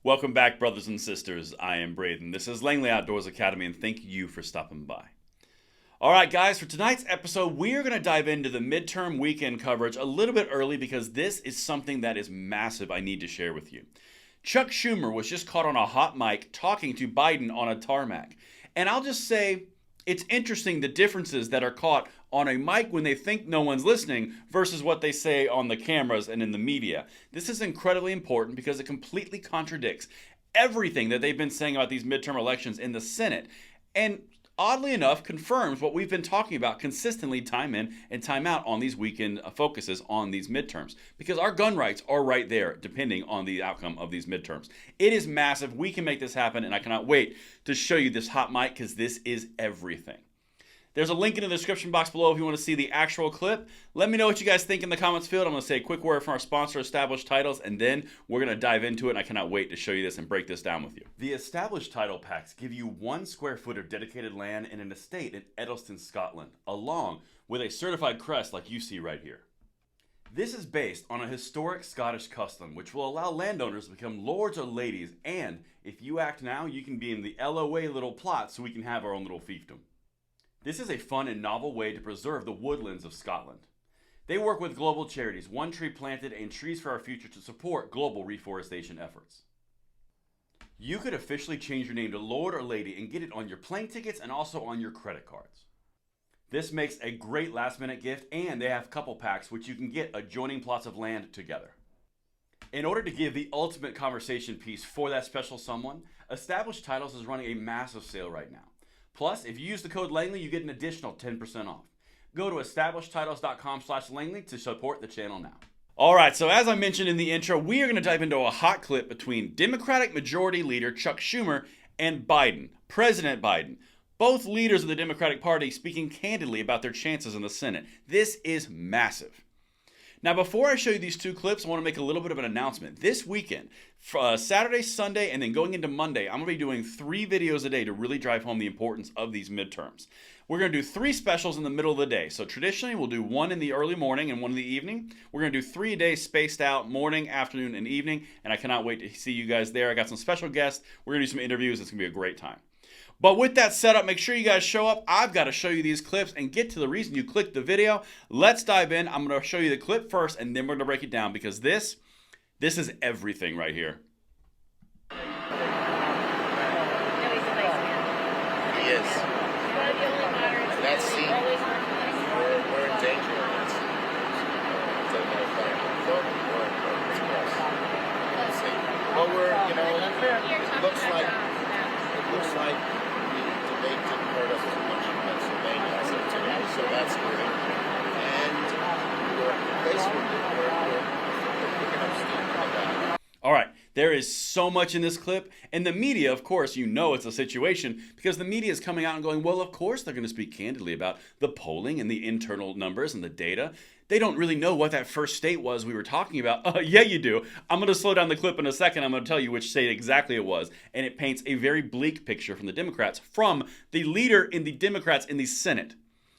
Welcome back, brothers and sisters. I am Braden. This is Langley Outdoors Academy, and thank you for stopping by. All right, guys, for tonight's episode, we are going to dive into the midterm weekend coverage a little bit early because this is something that is massive I need to share with you. Chuck Schumer was just caught on a hot mic talking to Biden on a tarmac. And I'll just say, it's interesting the differences that are caught on a mic when they think no one's listening versus what they say on the cameras and in the media. This is incredibly important because it completely contradicts everything that they've been saying about these midterm elections in the Senate. And oddly enough, confirms what we've been talking about consistently time in and time out on these weekend focuses on these midterms. Because our gun rights are right there depending on the outcome of these midterms. It is massive. We can make this happen, and I cannot wait to show you this hot mic because this is everything. There's a link in the description box below if you want to see the actual clip. Let me know what you guys think in the comments field. I'm going to say a quick word from our sponsor, Established Titles, and then we're going to dive into it, and I cannot wait to show you this and break this down with you. The Established Title Packs give you 1 square foot of dedicated land in an estate in Edelston, Scotland, along with a certified crest like you see right here. This is based on a historic Scottish custom, which will allow landowners to become lords or ladies, and if you act now, you can be in the LOA little plot so we can have our own little fiefdom. This is a fun and novel way to preserve the woodlands of Scotland. They work with global charities, One Tree Planted and Trees for Our Future to support global reforestation efforts. You could officially change your name to Lord or Lady and get it on your plane tickets and also on your credit cards. This makes a great last minute gift, and they have couple packs which you can get adjoining plots of land together. In order to give the ultimate conversation piece for that special someone, Established Titles is running a massive sale right now. Plus, if you use the code Langley, you get an additional 10% off. Go to establishedtitles.com/Langley to support the channel now. All right, so as I mentioned in the intro, we are going to dive into a hot clip between Democratic Majority Leader Chuck Schumer and Biden, President Biden, both leaders of the Democratic Party speaking candidly about their chances in the Senate. This is massive. Now, before I show you these two clips, I want to make a little bit of an announcement. This weekend, Saturday, Sunday, and then going into Monday, I'm going to be doing 3 videos a day to really drive home the importance of these midterms. We're going to do 3 specials in the middle of the day. So traditionally, we'll do 1 in the early morning and 1 in the evening. We're going to do 3 a day spaced out, morning, afternoon, and evening. And I cannot wait to see you guys there. I got some special guests. We're going to do some interviews. It's going to be a great time. But with that set up, make sure you guys show up. I've got to show you these clips and get to the reason you clicked the video. Let's dive in. I'm going to show you the clip first, and then we're going to break it down because this is everything right here. He is. That seat, we're in danger of it. Well, it looks like the debate didn't hurt us too much in Pennsylvania as of today, so that's good. And we're picking up steam in the. All right, there is so much in this clip, and the media, of course, you know it's a situation because the media is coming out and going, well, of course they're going to speak candidly about the polling and the internal numbers and the data. They don't really know what that first state was we were talking about. Yeah, you do. I'm going to slow down the clip in a second. I'm going to tell you which state exactly it was, and it paints a very bleak picture from the Democrats, from the leader in the Democrats in the Senate.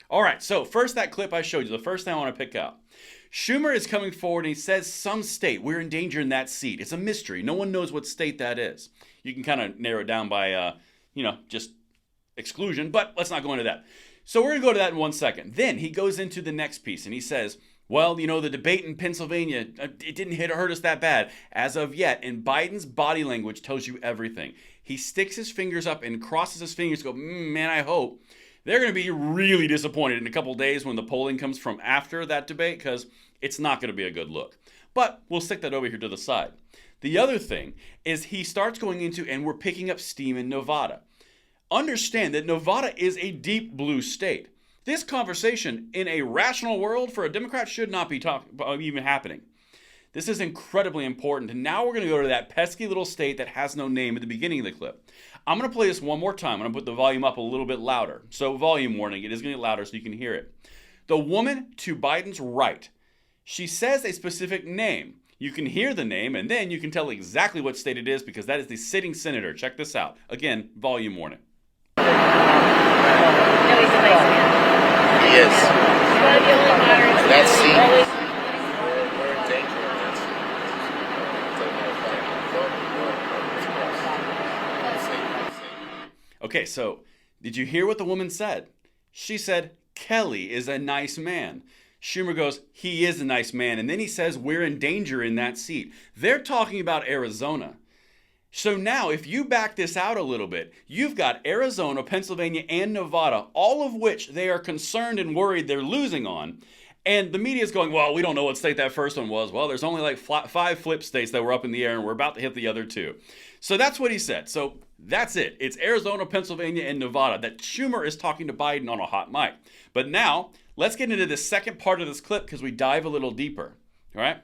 All right, so first that clip I showed you, the first thing I want to pick out. Schumer is coming forward and he says some state, we're in danger in that seat. It's a mystery. No one knows what state that is. You can kind of narrow it down by, just exclusion, but let's not go into that. So we're going to go to that in 1 second. Then he goes into the next piece and he says, well, the debate in Pennsylvania, it didn't hurt us that bad as of yet. And Biden's body language tells you everything. He sticks his fingers up and crosses his fingers to go, man, I hope. They're going to be really disappointed in a couple days when the polling comes from after that debate because it's not going to be a good look. But we'll stick that over here to the side. The other thing is he starts going into, and we're picking up steam in Nevada. Understand that Nevada is a deep blue state. This conversation in a rational world for a Democrat should not be even happening. This is incredibly important. And now we're going to go to that pesky little state that has no name at the beginning of the clip. I'm going to play this one more time. I'm going to put the volume up a little bit louder. So volume warning, it is going to get louder so you can hear it. The woman to Biden's right, she says a specific name. You can hear the name, and then you can tell exactly what state it is because that is the sitting senator. Check this out. Again, volume warning. He is. That seat. We're in danger of it. Okay, so did you hear what the woman said? She said, Kelly is a nice man. Schumer goes, he is a nice man. And then he says, we're in danger in that seat. They're talking about Arizona. So now, if you back this out a little bit, you've got Arizona, Pennsylvania, and Nevada, all of which they are concerned and worried they're losing on. And the media is going, well, we don't know what state that first one was. Well, there's only like 5 flip states that were up in the air, and we're about to hit the other 2. So that's what he said. So that's it. It's Arizona, Pennsylvania, and Nevada that Schumer is talking to Biden on a hot mic. But now, let's get into the second part of this clip because we dive a little deeper. All right?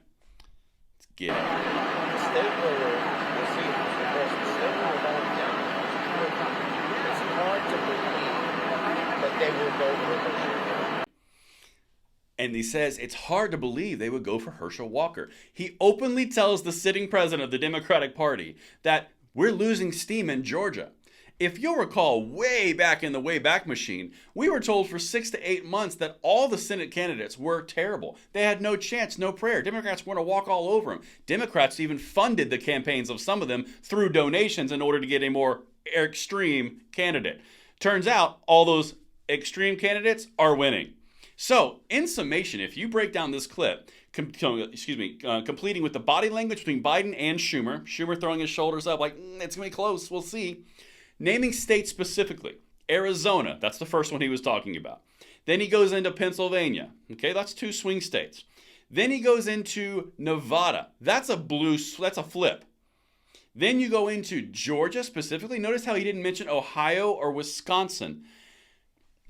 Let's get it. They will go for Herschel. And he says it's hard to believe they would go for Herschel Walker. He openly tells the sitting president of the Democratic Party that we're losing steam in Georgia. If you'll recall, way back in the Wayback Machine, we were told for 6 to 8 months that all the Senate candidates were terrible. They had no chance, no prayer. Democrats were going to walk all over them. Democrats even funded the campaigns of some of them through donations in order to get a more extreme candidate. Turns out, all those extreme candidates are winning. So, in summation, if you break down this clip, completing with the body language between Biden and Schumer throwing his shoulders up like, it's going to be close, we'll see. Naming states specifically. Arizona, that's the first one he was talking about. Then he goes into Pennsylvania. Okay, that's 2 swing states. Then he goes into Nevada. That's a flip. Then you go into Georgia specifically. Notice how he didn't mention Ohio or Wisconsin.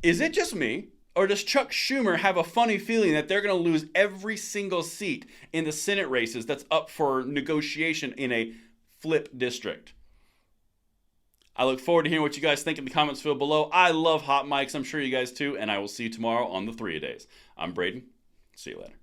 Is it just me, or does Chuck Schumer have a funny feeling that they're going to lose every single seat in the Senate races that's up for negotiation in a flip district? I look forward to hearing what you guys think in the comments field below. I love hot mics. I'm sure you guys too, and I will see you tomorrow on the 3-A-Days. I'm Braden. See you later.